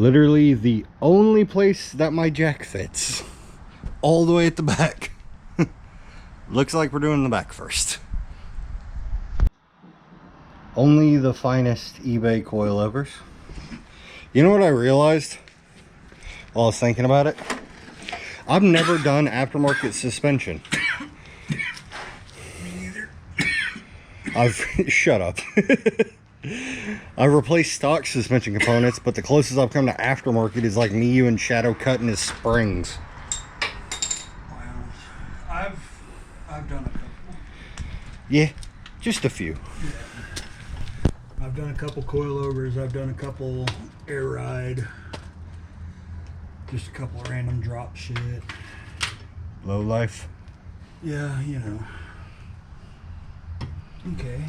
Literally the only place that my jack fits. All the way at the back. Looks like we're doing the back first. Only the finest eBay coilovers. You know what I realized while I was thinking about it? I've never done aftermarket suspension. Me neither. Shut up. I've replaced stock suspension components, but the closest I've come to aftermarket is like me, you, and Shadow cutting his springs. Wow. I've done a couple. Yeah, just a few. Yeah. I've done a couple coilovers. I've done a couple air ride. Just a couple of random drop shit. Low life. Yeah, you know. Okay.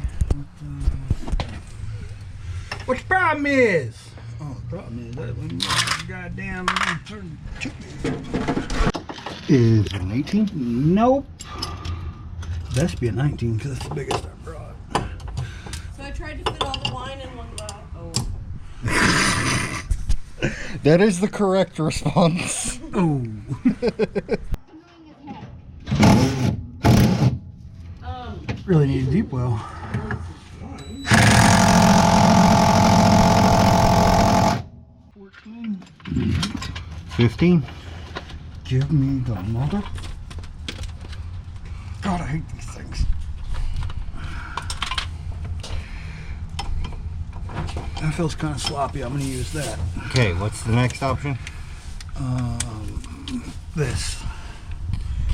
What the problem is? Oh, the problem is that when goddamn Is it an 18? nope. Best be a 19 because it's the biggest I brought. So I tried to fit all the wine in one glass. Oh. That is the correct response. Oh. Really need a deep well. 14. 15. Give me the mother. God, I hate these things. That feels kind of sloppy. I'm going to use that. Okay, what's the next option? This.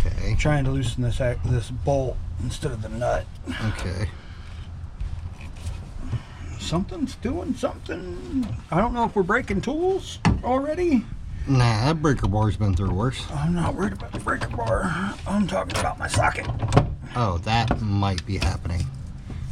Okay. Trying to loosen this bolt instead of the nut. Okay. Something's doing something. I don't know if we're breaking tools already. Nah, that breaker bar's been through worse. I'm not worried about the breaker bar. I'm talking about my socket. Oh, that might be happening.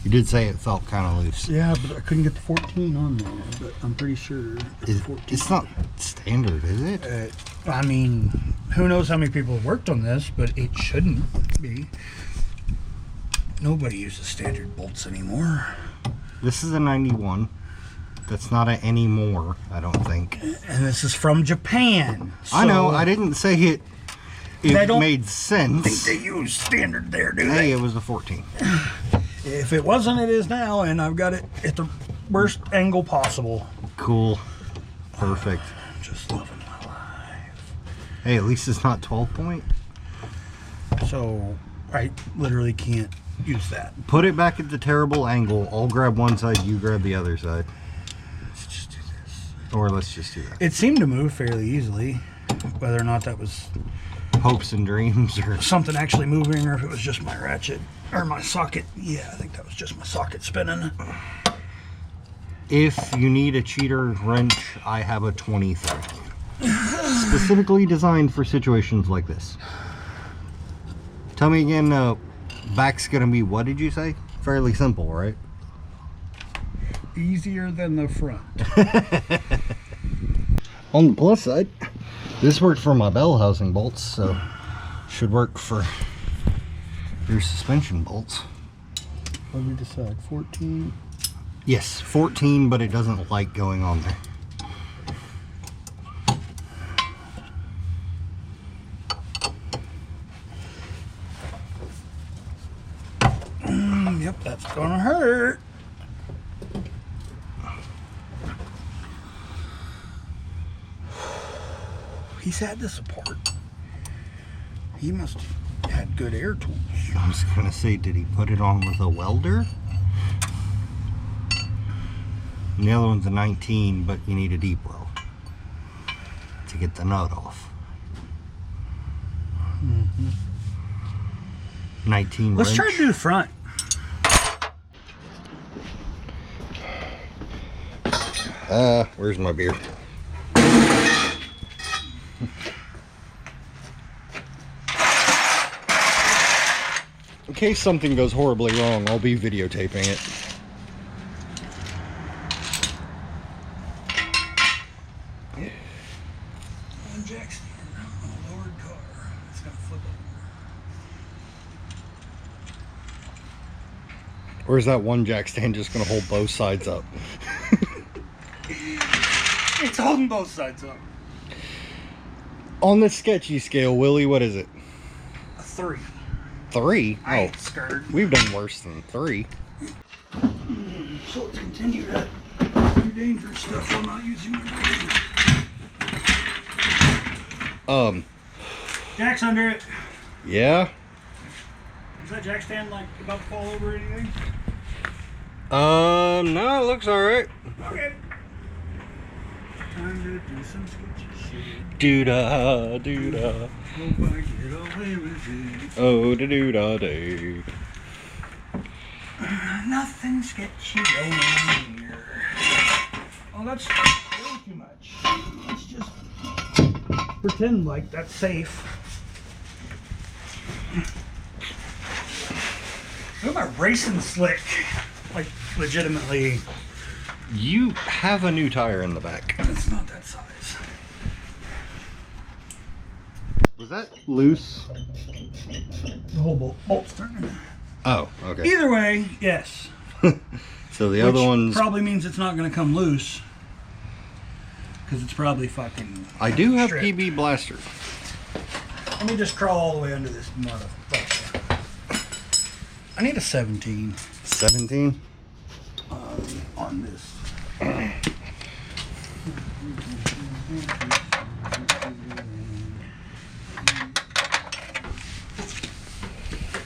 You did say it felt kind of loose. Yeah, but I couldn't get the 14 on there. But I'm pretty sure it's 14. It's not standard, is it? I mean, who knows how many people have worked on this, but it shouldn't be. Nobody uses standard bolts anymore. This is a 91. That's not an anymore, I don't think. And this is from Japan. So I know, I didn't say it. It made I sense. think they use standard there, do Hey, they? it was a 14. If it wasn't, it is now, and I've got it at the worst angle possible. Cool. Perfect. I'm just loving my life. Hey, at least it's not 12 point. So I literally can't use that. Put it back at the terrible angle. I'll grab one side, you grab the other side. Let's just do this. Or let's just do that. It seemed to move fairly easily. Whether or not that was Hopes and dreams or something actually moving, or if it was just my ratchet or my socket. Yeah, I think that was just my socket spinning. if you need a cheater wrench, I have a 23. Specifically designed for situations like this. Tell me again, back's gonna be, what did you say? Fairly simple, right? Easier than the front. On the plus side, this worked for my bell housing bolts, so should work for your suspension bolts. What did we decide? 14? Yes, 14, but it doesn't like going on there. Yep, that's gonna hurt. He's had this apart. He must have had good air tools. I was gonna say, did he put it on with a welder? And the other one's a 19, but you need a deep well to get the nut off. 19 Let's wrench. try to do the front. Where's my beer? In case something goes horribly wrong, I'll be videotaping it. Jack stand on a lowered car. It's gonna flip over. Or is that one jack stand just gonna hold both sides up? It's holding both sides up. On the sketchy scale, Willie, what is it? A 3. 3? I Oh, ain't scared. we've done worse than 3. So let's continue that pretty dangerous stuff while not using my brain. Jack's under it. Yeah? Is that jack stand like about to fall over or anything? No, it looks alright. Okay. Time to do some sketchy shit. Doo-da, doo-da. Hope I get away with it. Oh, da-doo-da day. Nothing sketchy going on here. Oh, that's way too much. Let's just pretend like that's safe. Look at my racing slick. Like, legitimately. You have a new tire in the back. It's not that size. Was that loose? The whole bolt's turning. Oh, okay. Either way, yes. So the other one's... probably means it's not going to come loose. Because it's probably fucking... I do have stripped. PB blaster. Let me just crawl all the way under this motherfucker. I need a 17 17? on this.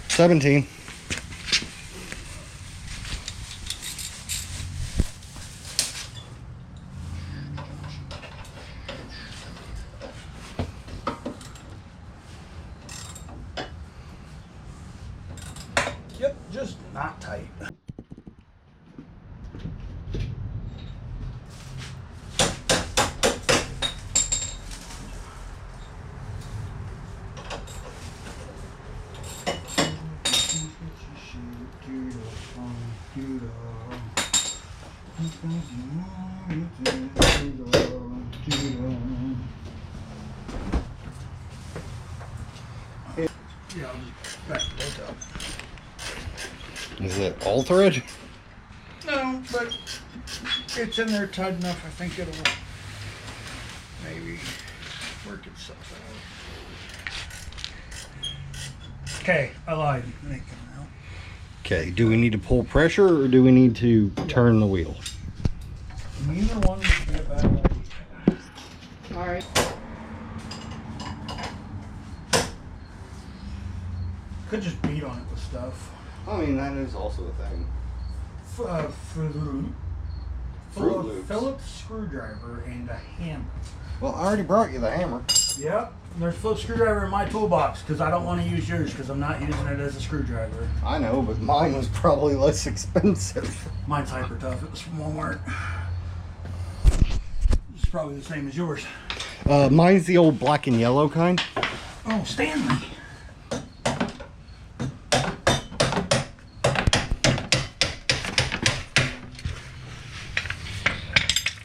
17. Yep, just not tight. Yeah, I'll just back the bolt up. Is it all thread? No, but it's in there tight enough. I think it'll maybe work itself out. Okay, I lied. It ain't coming out. Okay, do we need to pull pressure or do we need to turn the wheel? Neither one would be a bad idea. All right. Could just beat on it with stuff. I mean, that is also a thing. Fruit Loops. Phillips screwdriver and a hammer. Well, I already brought you the hammer. Yep, there's a Phillips screwdriver in my toolbox because I don't want to use yours because I'm not using it as a screwdriver. I know, but mine was probably less expensive. Mine's hyper tough. It was from Walmart. It's probably the same as yours. Mine's the old black and yellow kind. Oh, Stanley.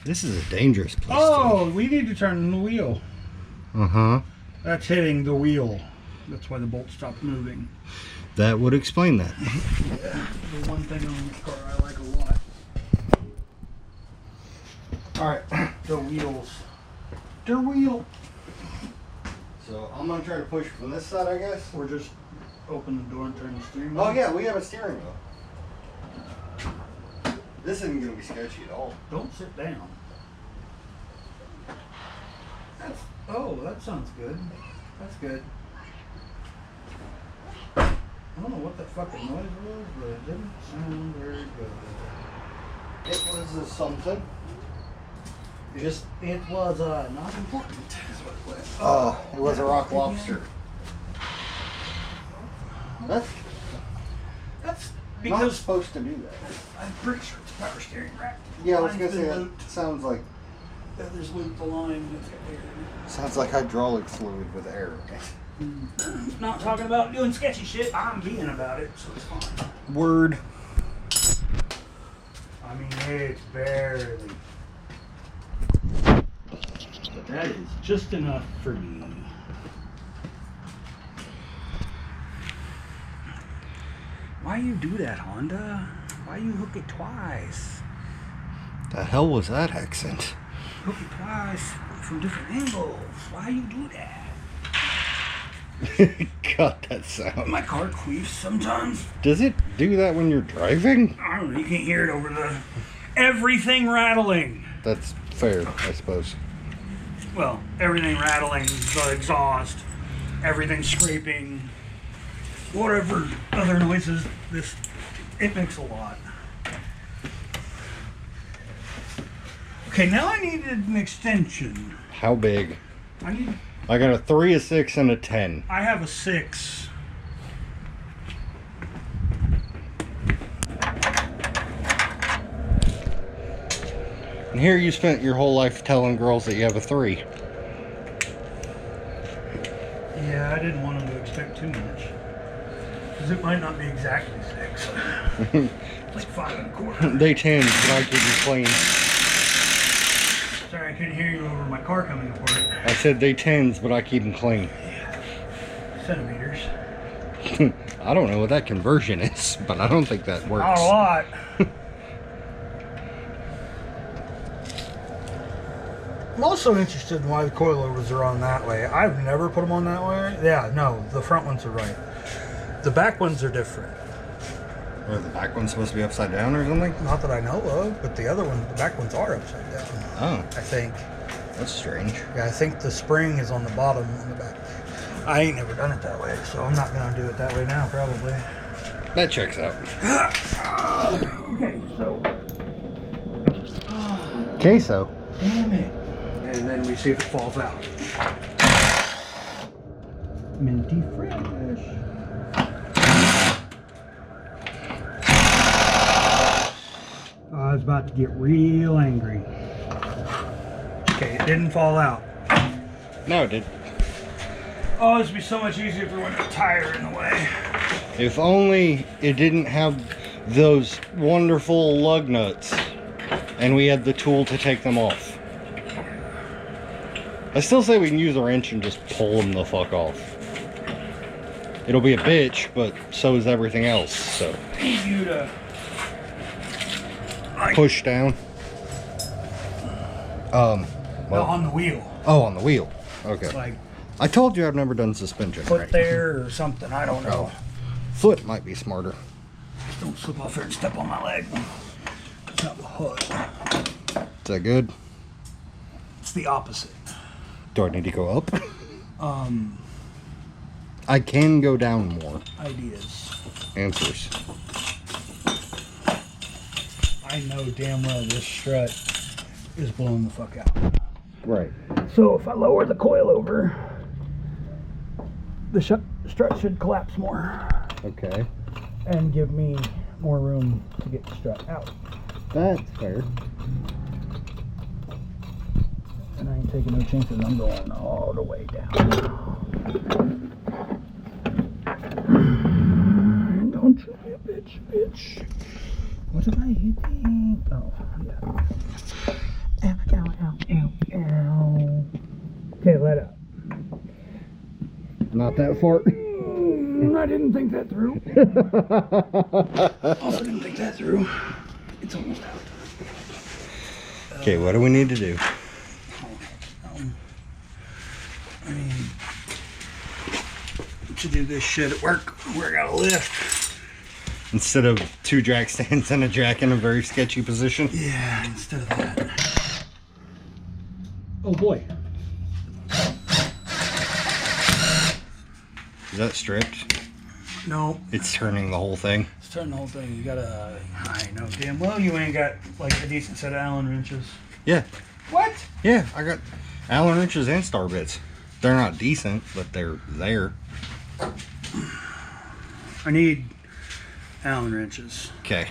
This is a dangerous place. Oh, we need to turn the wheel. Uh-huh. That's hitting the wheel. That's why the bolt stopped moving. That would explain that. Yeah, the one thing on this car I like a lot. Alright, the wheels. The wheel. So I'm gonna try to push from this side, I guess. Or just open the door and turn the steering wheel. Oh yeah, we have a steering wheel. This isn't gonna be sketchy at all. Don't sit down. Oh, that sounds good. That's good. I don't know what that fucking noise was, but it didn't sound very good. It was something. It was not important, is what it was. Oh, it was a rock lobster. That's That's not because supposed to do that. I'm pretty sure it's a power steering rack. Yeah, I was gonna Line's say been that looped. sounds like There's looped the line with air. sounds like hydraulic fluid with air in it. Not talking about doing sketchy shit. I'm being about it, so it's fine. Word. I mean, it's barely. But that is just enough for me. Why you do that, Honda? Why you hook it twice? The hell was that accent? Hook it twice from different angles. Why you do that? God, that sound. My car queefs sometimes. Does it do that when you're driving? I don't know, you can't hear it over the everything rattling. That's fair, I suppose. Well, everything rattling, the exhaust, everything scraping, whatever other noises, it makes a lot. Okay, now I needed an extension. How big? I got a 3, a 6, and a 10. I have a 6. And here you spent your whole life telling girls that you have a 3. Yeah, I didn't want them to expect too much. Because it might not be exactly 6. Like 5 1/4. They 10, but I keep you clean. Sorry, I couldn't hear you over my car coming apart. I said they 10s, but I keep them clean. Centimeters. I don't know what that conversion is, but I don't think that works. Not a lot. I'm also interested in why the coilovers are on that way. I've never put them on that way. Yeah, no, the front ones are right. The back ones are different. Are the back ones supposed to be upside down or something? Not that I know of, but the back ones are upside down. Oh, I think. that's strange. Yeah, I think the spring is on the bottom on the back. I ain't never done it that way, so I'm not gonna do it that way now, probably. That checks out. Okay, so. Queso. Damn it. And then we see if it falls out. Minty fresh. I was about to get real angry. Okay, it didn't fall out. No, it did. Oh, this would be so much easier if there wasn't a tire in the way. If only it didn't have those wonderful lug nuts and we had the tool to take them off. I still say we can use a wrench and just pull them the fuck off. It'll be a bitch, but so is everything else, so. I need you to Push down. no, Well, on the wheel. oh, on the wheel. Okay. Like I told you I've never done suspension. foot Right? there or something. I don't know. Foot might be smarter. Just don't slip off there and step on my leg. It's not the hood. Is that good? It's the opposite. Do I need to go up? I can go down more. Ideas. Answers. I know damn well this strut is blowing the fuck out. Right. So if I lower the coilover, the strut should collapse more Okay. and give me more room to get the strut out. That's fair. And I ain't taking no chances. I'm going all the way down. Don't you be a bitch. What am I hitting? Oh, yeah. Ow. Okay, let up. Not that far. I didn't think that through. Also didn't think that through. It's almost out. Okay, what do we need to do? I mean, to do this shit at work, where I gotta lift. Instead of 2 jack stands and a jack in a very sketchy position? Yeah, instead of that. Oh boy. Is that stripped? No, It's turning the whole thing. it's turning the whole thing. You gotta, I know damn well you ain't got like a decent set of Allen wrenches. Yeah. What? Yeah, I got Allen wrenches and star bits. They're not decent, but they're there. I need Allen wrenches. Okay.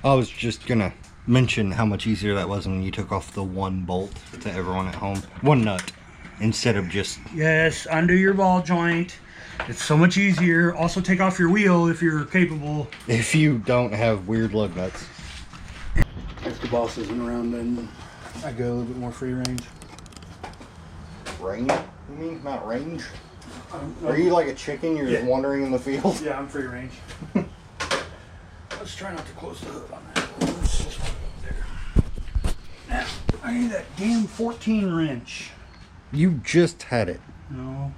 I was just gonna mention how much easier that was when you took off the one bolt to everyone at home. One nut. Instead of just... Yes, undo your ball joint. It's so much easier. Also take off your wheel if you're capable. If you don't have weird lug nuts. If the boss isn't around, then I go a little bit more free range. Range? You mean? Not range? Are you like a chicken? You're just wandering in the field? Yeah, I'm free range. Let's try not to close the hood on that. Let's just there. Now, I need that damn 14 wrench. You just had it. No.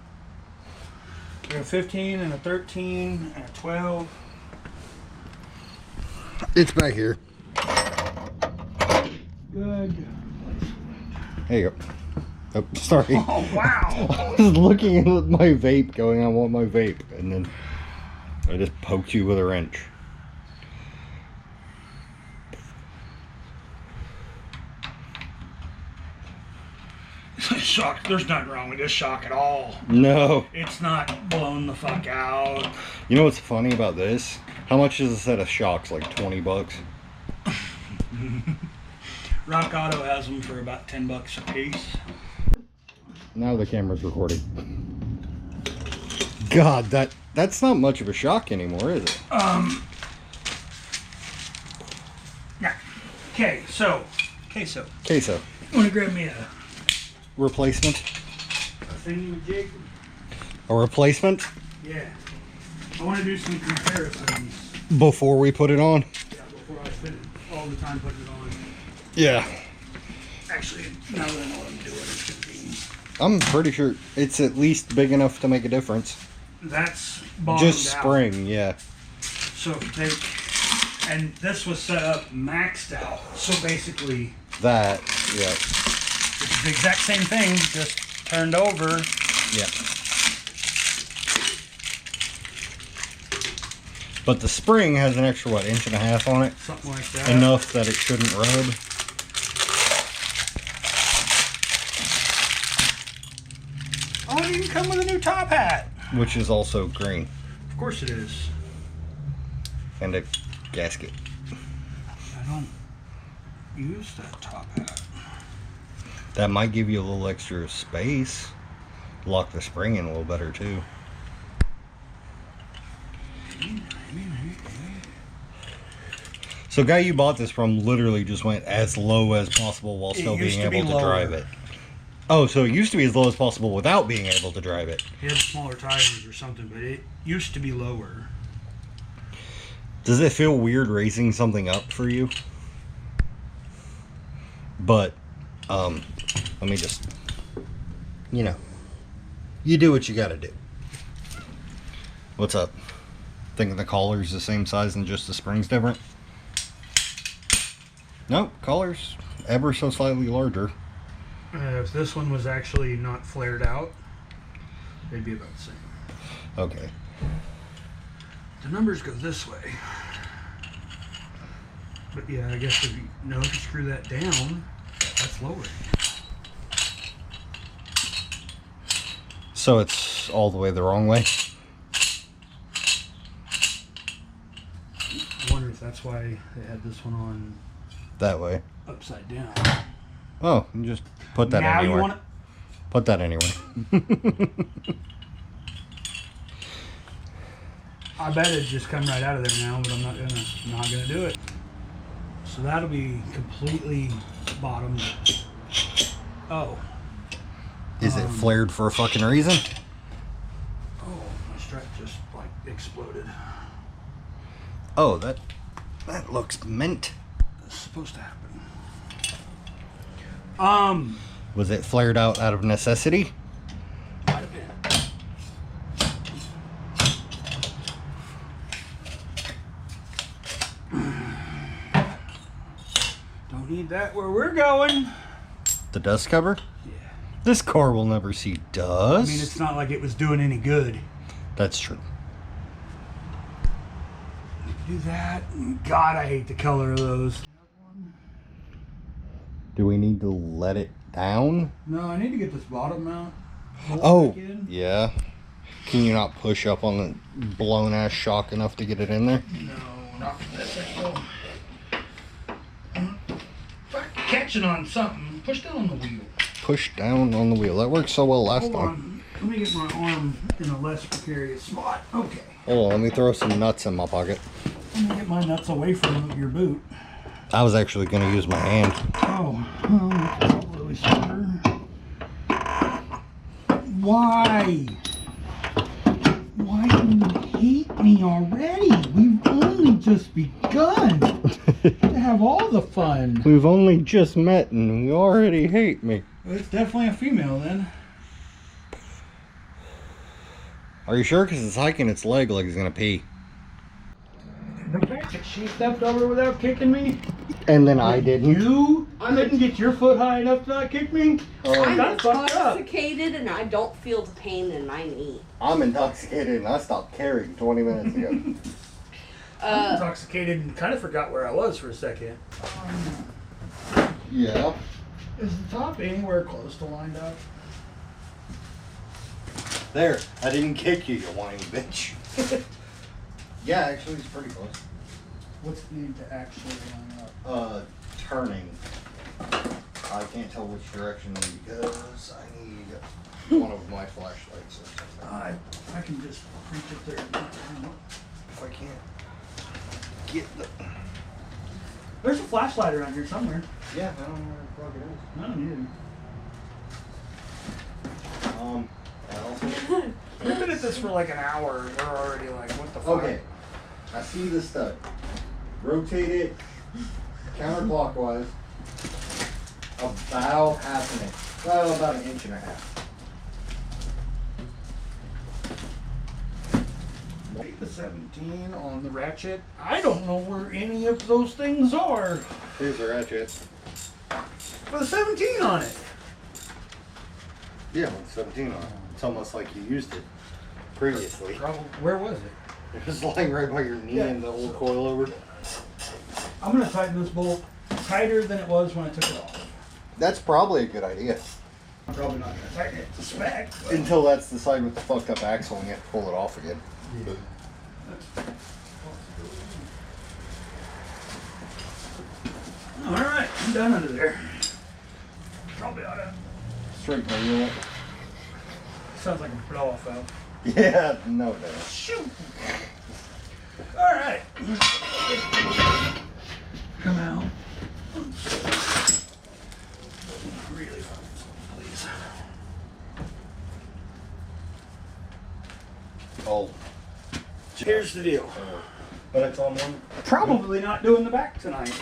We got a 15 and a 13 and a 12. It's back here. Good. There you go. Oh, sorry. Oh, wow. I was looking at my vape going, I want my vape. And then I just poked you with a wrench. Shock. There's nothing wrong with this shock at all. No. It's not blown the fuck out. You know what's funny about this? How much is a set of shocks? Like 20 bucks? Rock Auto has them for about 10 bucks a piece. Now the camera's recording. God, that's not much of a shock anymore, is it? Yeah. Okay, so. Queso. I'm gonna grab me a Replacement? thingy-majig. A replacement? Yeah. I want to do some comparisons. Before we put it on? Yeah, before I spend all the time putting it on. Yeah. Actually, now that I know what I'm doing, it should be. I'm pretty sure it's at least big enough to make a difference. That's bottomed Just spring, out. yeah. So if you take, and this was set up maxed out. So basically, That, yeah. it's the exact same thing, just turned over. Yeah. But the spring has an extra, what, 1.5 inches on it? Something like that. Enough that it shouldn't rub. Oh, it even come with a new top hat. Which is also green. Of course it is. And a gasket. I don't use that top hat. That might give you a little extra space. Lock the spring in a little better too. So guy you bought this from literally just went as low as possible while still being able to drive it. Oh, so it used to be as low as possible without being able to drive it. It had smaller tires or something, but it used to be lower. Does it feel weird raising something up for you? But, let me just, you know, you do what you gotta do. What's up? Thinking the collar's the same size and just the spring's different? Nope, collar's ever so slightly larger. If this one was actually not flared out, they'd be about the same. Okay. The numbers go this way. But yeah, I guess if you screw that down, that's lower. So it's all the way the wrong way? I wonder if that's why they had this one on That way. upside down. Oh, you just put that Now anywhere. you want it? Put that anywhere. I bet it'd just come right out of there now, but I'm not gonna do it. So that'll be completely bottomed. Oh. Is it flared for a fucking reason? Oh, my strap just like exploded. Oh, that looks mint. That's supposed to happen. Was it flared out of necessity? Might have been. Don't need that where we're going. The dust cover? Yeah. This car will never see dust. I mean, it's not like it was doing any good. That's true. Do that. God, I hate the color of those. Do we need to let it down? No, I need to get this bottom out. Oh, yeah. Can you not push up on the blown ass shock enough to get it in there? No, not for this angle. Catching on something. Push down on the wheel. Push down on the wheel. That worked so well last Hold time. on. Let me get my arm in a less precarious spot. Okay. Hold on, let me throw some nuts in my pocket. Let me get my nuts away from your boot. I was actually going to use my hand. Oh, really slippery. Why? Why do you hate me already? We've only only just begun to have all the fun. We've only just met and you already hate me. Well, it's definitely a female then. Are you sure? Because it's hiking its leg like it's gonna pee. The fact that she stepped over without kicking me. And then I didn't. You couldn't get your foot high enough to not kick me? I'm That's fucked up. intoxicated and I don't feel the pain in my knee. I'm intoxicated and I stopped carrying 20 minutes ago. I'm intoxicated and kind of forgot where I was for a second. Yeah. Is the top anywhere close to lined up? There. I didn't kick you, you whiny bitch. Yeah, actually it's pretty close. What's needed to actually line up? Turning. I can't tell which direction because I need one of my flashlights or something. I can just reach up there and turn it. If I can't get the... There's a flashlight around here somewhere. Yeah, I don't know where the fuck it is. I don't either. Well, We've been at this for like an hour and we're already like, what the fuck? okay. I see the stud. Rotate it counterclockwise about half an inch. Well, about an inch and a half. The 17 on the ratchet. I don't know where any of those things are. Here's the ratchet. For the 17 on it. Yeah, with 17 on it. It's almost like you used it previously. Where was it? It was lying right by your knee in the old coilover. I'm going to tighten this bolt tighter than it was when I took it off. That's probably a good idea. I'm probably not going to tighten it to spec. But Until that's the side with the fucked up axle and you have to pull it off again. yeah. Alright, I'm done under there. Probably ought to. Straighten the wheel up. Sounds like a blow off valve. Yeah, no doubt. Shoot! Alright. Come out. Really focus, please. Oh. Here's the deal. But it's on one. Probably not doing the back tonight.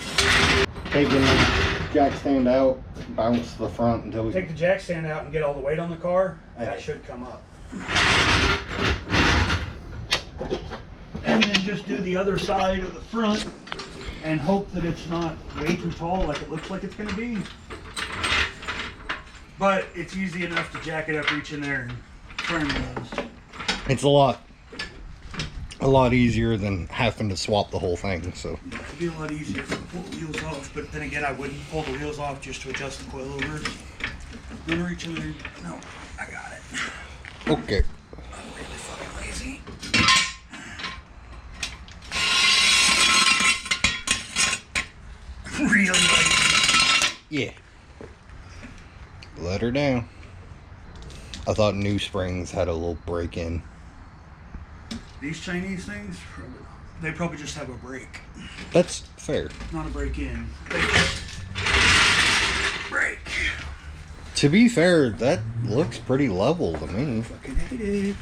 Taking the jack stand out, bounce the front until we Take the jack stand out and get all the weight on the car. That Okay. should come up. And then just do the other side of the front and hope that it's not way too tall like it looks like it's going to be. But it's easy enough to jack it up, reach in there and turn those. It's a lot easier than having to swap the whole thing, so. It'd be a lot easier if I pull the wheels off, but then again I wouldn't pull the wheels off just to adjust the coilovers. I'm gonna reach in there. No, I got it. Okay. I'm really fucking lazy. Really lazy. Yeah. Let her down. I thought New Springs had a little break in. These Chinese things, they probably just have a break. That's fair. Not a break in. They just break. To be fair, that looks pretty level to me. Fucking hate it.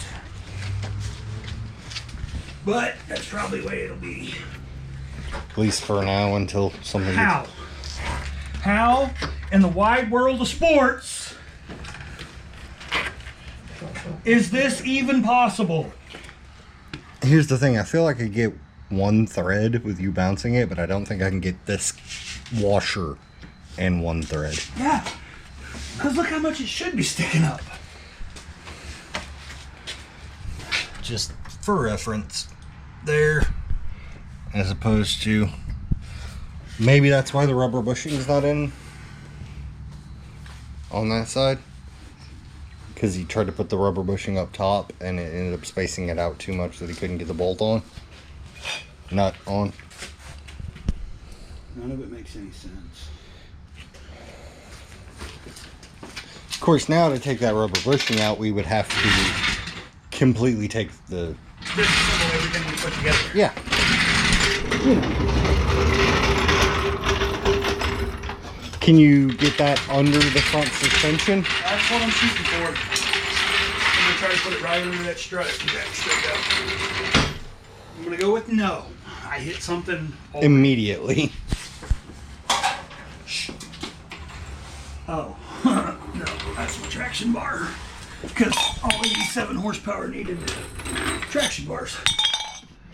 But that's probably the way it'll be. At least for now until something How? How in the wide world of sports is this even possible? Here's the thing, I feel like I get one thread with you bouncing it, but I don't think I can get this washer and one thread. Yeah, because look how much it should be sticking up. Just for reference, there, as opposed to, maybe that's why the rubber bushing's not in on that side. Because he tried to put the rubber bushing up top and it ended up spacing it out too much that he couldn't get the bolt on. Nut on. None of it makes any sense. Of course, now to take that rubber bushing out, we would have to completely take the... Disassemble everything we put together. Yeah. Can you get that under the front suspension? That's what I'm shooting for. I'm going to try to put it right under that strut and jack straight up. I'm gonna go with no. I hit something. Immediately. Oh, no, that's the traction bar. Because all 87 horsepower needed traction bars.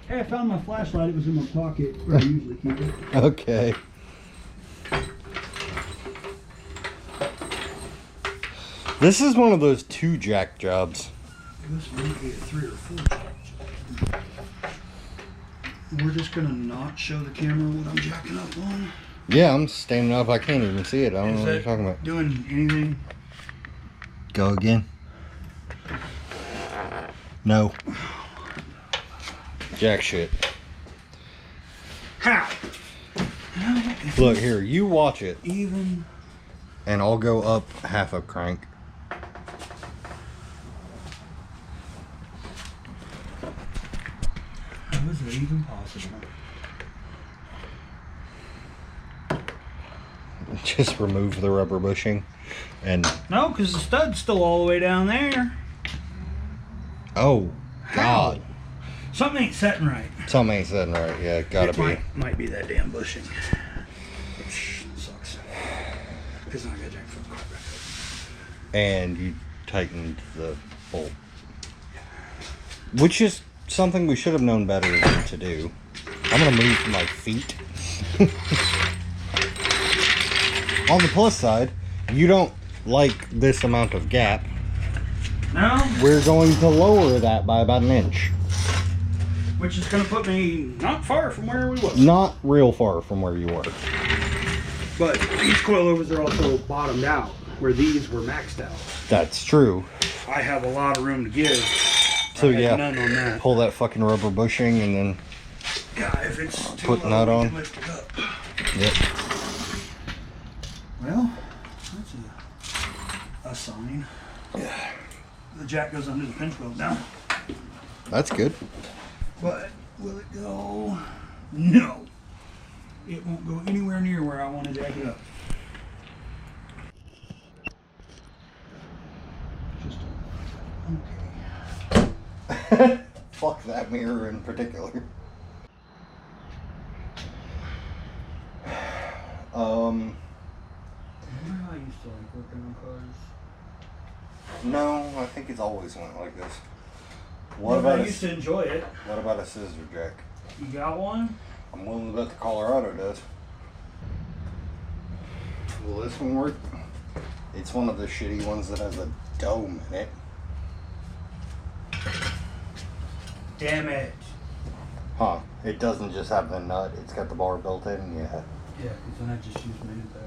Hey, I found my flashlight. It was in my pocket where I usually keep it. Okay. This is one of those 2 jack jobs. This might be a 3 or 4 jack. We're just gonna not show the camera what I'm jacking up on. Yeah, I'm standing up. I can't even see it. I don't know what you're talking about. Doing anything? Go again. No. Jack shit. How? Look here, you watch it, Even. and I'll go up half a crank. How is that even possible? Just remove the rubber bushing, and No, because the stud's still all the way down there. oh god, Something ain't setting right. something ain't sitting right. Yeah, gotta be. Might be that damn bushing. Which sucks. Because I got jack from the car back up. And you tightened the bolt, which is something we should have known better to do. I'm gonna move my feet. On the plus side, you don't like this amount of gap. No, We're going to lower that by about an inch. which is going to put me not far from where we were. Not real far from where you were. But these coilovers are also bottomed out, where these were maxed out. That's true. I have a lot of room to give. So I had yeah, none on that. pull that fucking rubber bushing and then Yeah, if it's too Put low, nut we on. can lift it up. yep. Well, that's a sign. Yeah. The jack goes under the pinch weld now. That's good. But will it go? No. It won't go anywhere near where I want to jack it up. Just okay. Fuck that mirror in particular. Remember how I used to like working on cars? No, I think it's always went like this. What Well, about I a, used to enjoy it. what about a scissor jack? You got one? I'm willing to bet the Colorado does. Will this one work? It's one of the shitty ones that has a dome in it. Damn it. Huh. It doesn't just have the nut, it's got the bar built in, yeah. Yeah, because then I just use my impact.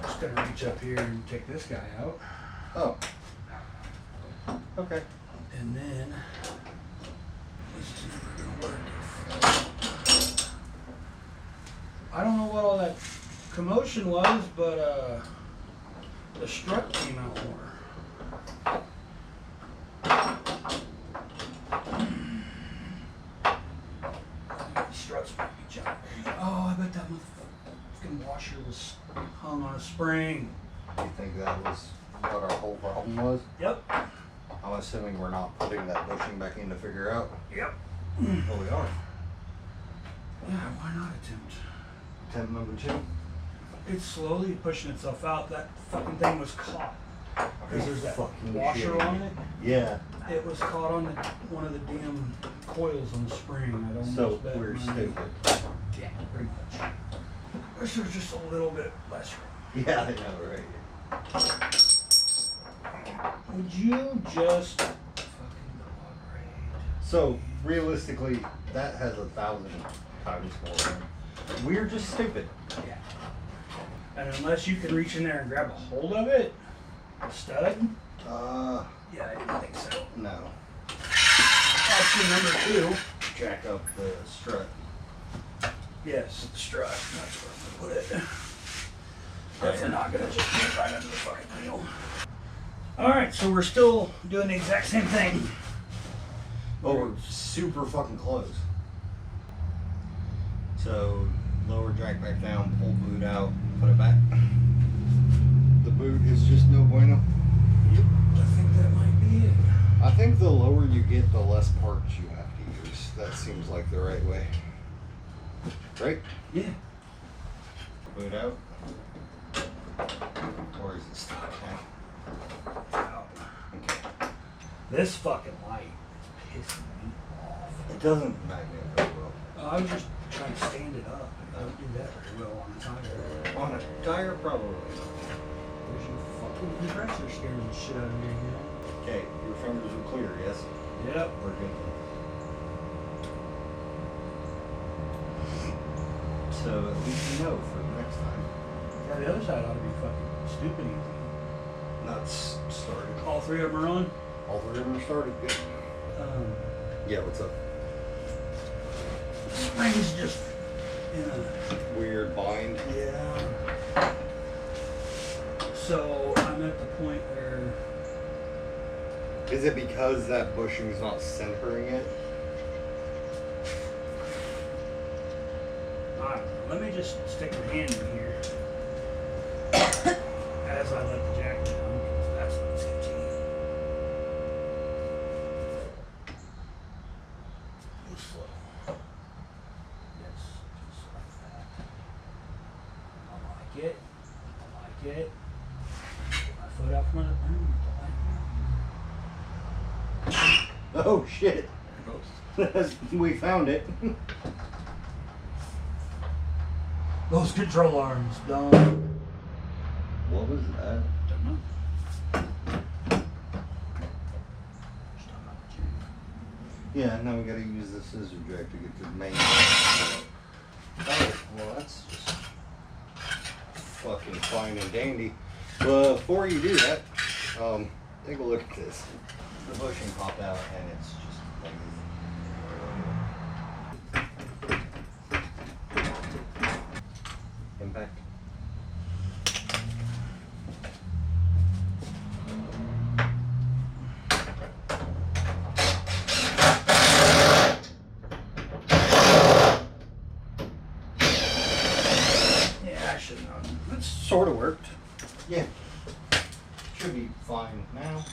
Just gonna reach up here and take this guy out. Oh. Okay. And then this is never gonna work. I don't know what all that commotion was, but the strut came out more. The struts might be junk. Oh, I bet that motherfucking washer was hung on a spring. You think that was what our whole problem was? Yep. I'm assuming we're not putting that bushing back in to figure out. Yep. Oh, we are. Yeah, why not attempt? Attempt number 2. It's slowly pushing itself out. That fucking thing was caught. Because there's that Fucking washer shitty. on it. Yeah. It was caught on one of the damn coils on the spring. I don't So know. if that we're might- stupid. Yeah, pretty much. This was just a little bit less room. Yeah, I know, right? Would you just fucking cooperate? So realistically, that has 1,000 times more room. We're just stupid. Yeah. And unless you can reach in there and grab a hold of it, a stud. Yeah, I didn't think so. No. Option number 2. Jack up the strut. Yes, the strut. That's where I'm gonna put it. Definitely not gonna just put it right under the fucking wheel. Alright, so we're still doing the exact same thing. Oh, we're super fucking close. So, lower jack back down, pull boot out, put it back. The boot is just no bueno. Yep, I think that might be it. I think think the lower you get, the less parts you have to use. That seems like the right way. Right? Yeah. Boot out. Or is it stuck now? Out. Okay. This fucking light is pissing me off. It doesn't magnet very well. I was just trying to stand it up. I don't do that very well on a tire. On a tire, probably. There's your fucking compressor scaring the shit out of me here. Okay, your fingers are clear, yes? Yep. We're good. So at least you know for the next time. Yeah, the other side ought to be fucking stupid easy. Not started. All three of them are on? All three of them are started. Good. Yeah, what's up? Spring's just in a Weird bind. yeah. So I'm at the point where Is it because that bushing's not centering it? I don't know. Let me just stick my hand in here as I let the jack down. That's what's sketchy. Go slow. Yes, just like that. I like it. I like it. Get my foot out from under. Oh shit! There it goes. We found it. Those control arms, dumb. What was that? Don't know. Yeah, now we gotta use the scissor jack to get to the main. Oh, well that's just fucking fine and dandy. But before you do that, take a look at this. The bushing popped out and it's just like impact. Yeah, I should have known. That sort of worked. Yeah. Should be fine now.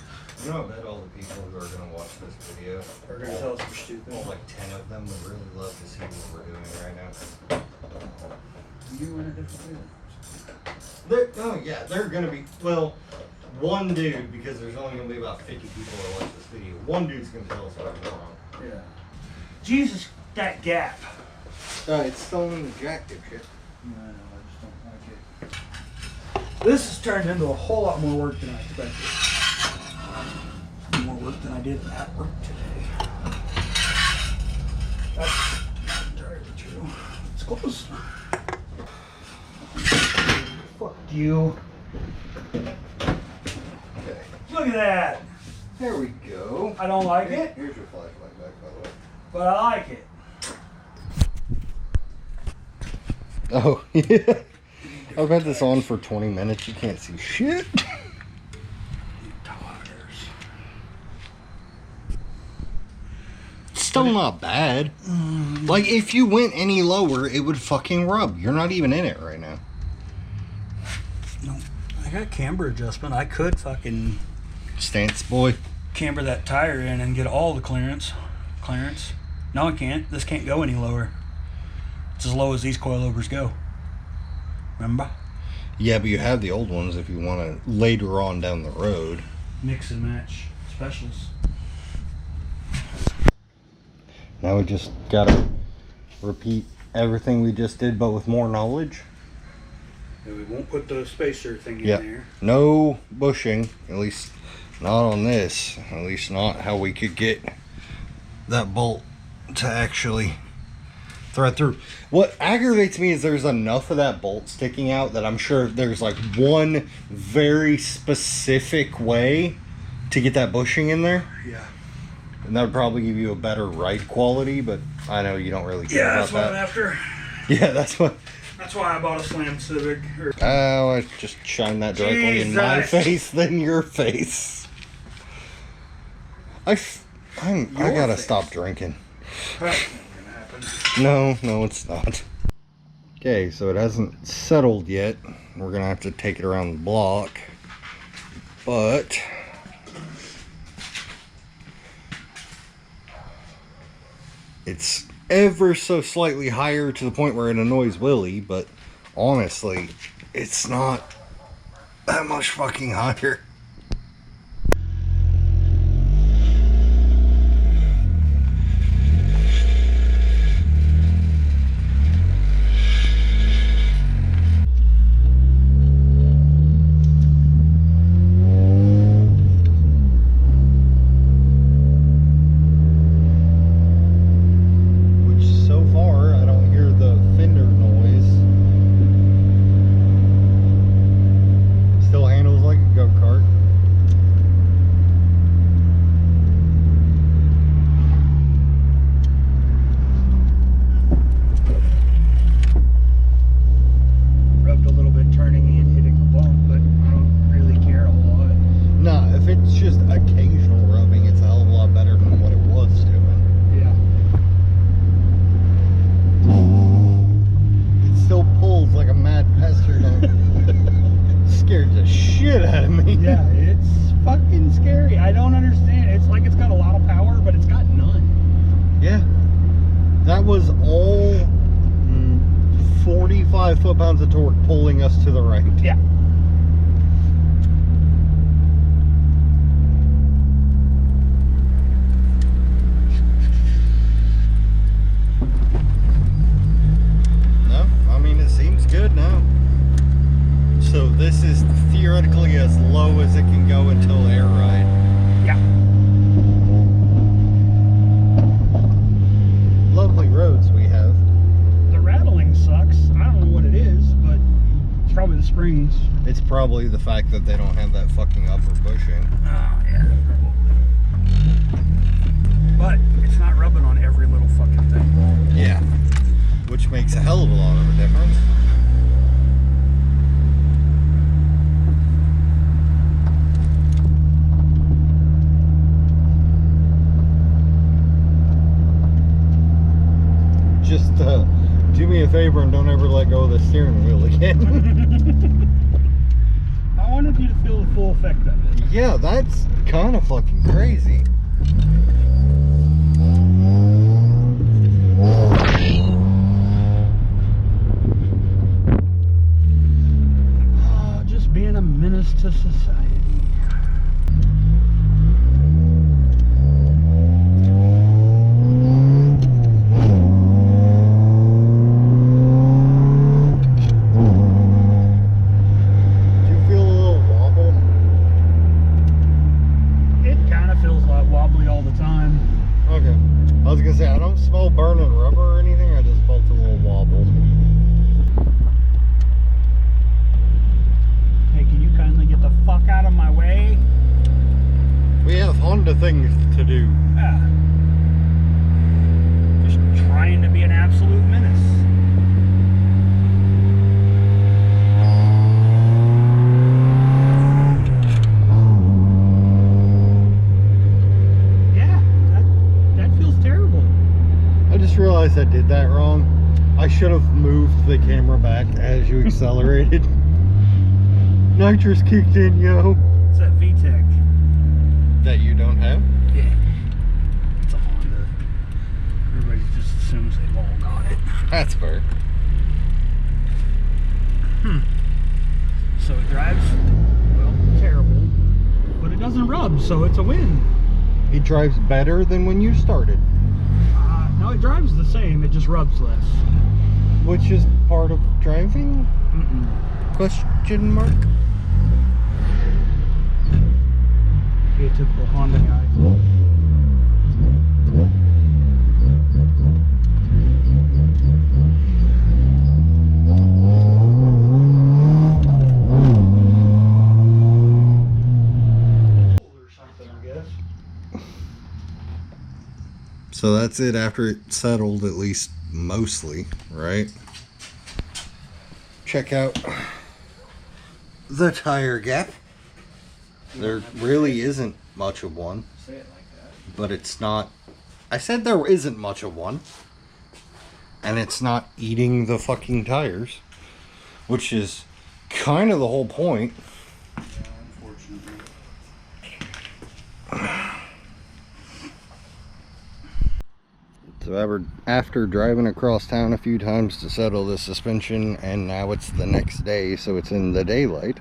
You know, I bet all the people who are going to watch this video They're going to tell us we're stupid. well, like 10 of them would really love to see what we're doing right now. You in a different video. Oh yeah, they're gonna be, well, one dude, because there's only gonna be about 50 people that watch this video, one dude's gonna tell us what we're wrong. Yeah. Jesus, that gap. It's still in the jack, dipshit. No, I know, I just don't like it. This has turned into a whole lot more work than I expected. More work than I did at work today. That's not entirely true. It's close. Fuck you. Okay, Look at that. there we go. I don't like it, Here's your flashlight back, by the way. but I like it. Oh, yeah. I've had this on for 20 minutes, you can't see shit. Still not bad. Like, if you went any lower, it would fucking rub. You're not even in it right now. No, I got camber adjustment. I could fucking Stance boy. camber that tire in and get all the clearance. No, I can't. This can't go any lower. It's as low as these coilovers go. Remember? Yeah, but you have the old ones if you want to later on down the road. Mix and match specials. Now we just gotta repeat everything we just did, but with more knowledge. And we won't put the spacer thing in Yeah. there. No bushing, at least not on this. At least not how we could get that bolt to actually thread through. What aggravates me is there's enough of that bolt sticking out that I'm sure there's like one very specific way to get that bushing in there. Yeah. And that would probably give you a better ride quality, but I know you don't really care Yeah, about that's what I'm that. after. Yeah, that's what. That's why I bought a Slam Civic. Oh, I just shine that directly in my Jesus. face than your face. I gotta face. stop drinking. That's not gonna happen. No, it's not. Okay, so it hasn't settled yet. We're gonna have to take it around the block. But It's ever so slightly higher to the point where it annoys Willie, but honestly, it's not that much fucking higher. That was all 45 foot-pounds of torque pulling us to the right. Yeah. No, I mean, it seems good now. So this is theoretically as low as it can go until air ride. Yeah. Lovely roads we have. The rattling sucks. I don't know what it is, but it's probably the springs. It's probably the fact that they don't have that fucking upper bushing. Oh, yeah, probably. But it's not rubbing on every little fucking thing. Yeah. Which makes a hell of a lot of a difference. Just do me a favor and don't ever let go of the steering wheel again. I wanted you to feel the full effect of it. Yeah, that's kind of fucking crazy. Oh, just being a menace to society. I was gonna say, I don't smell burning rubber or anything, I just felt a little wobble. Hey, can you kindly get the fuck out of my way? We have Honda things to do. Yeah. Just trying to be an absolute menace. Realized I did that wrong. I should have moved the camera back as you accelerated. Nitrous kicked in, yo. It's that VTEC. That you don't have? Yeah. It's a Honda. Everybody just assumes they've all got it. That's fair. So it drives, well, terrible. But it doesn't rub, so it's a win. It drives better than when you started. No, it drives the same, it just rubs less. Which is part of driving? Question mark? Be a typical Honda guy. Or something, I guess. So that's it after it settled, at least mostly, right? Check out the tire gap. There really isn't much of one. Say it like that. But it's not... I said there isn't much of one. And it's not eating the fucking tires. Which is kind of the whole point. Yeah, unfortunately. So after driving across town a few times to settle the suspension, and now it's the next day, so it's in the daylight,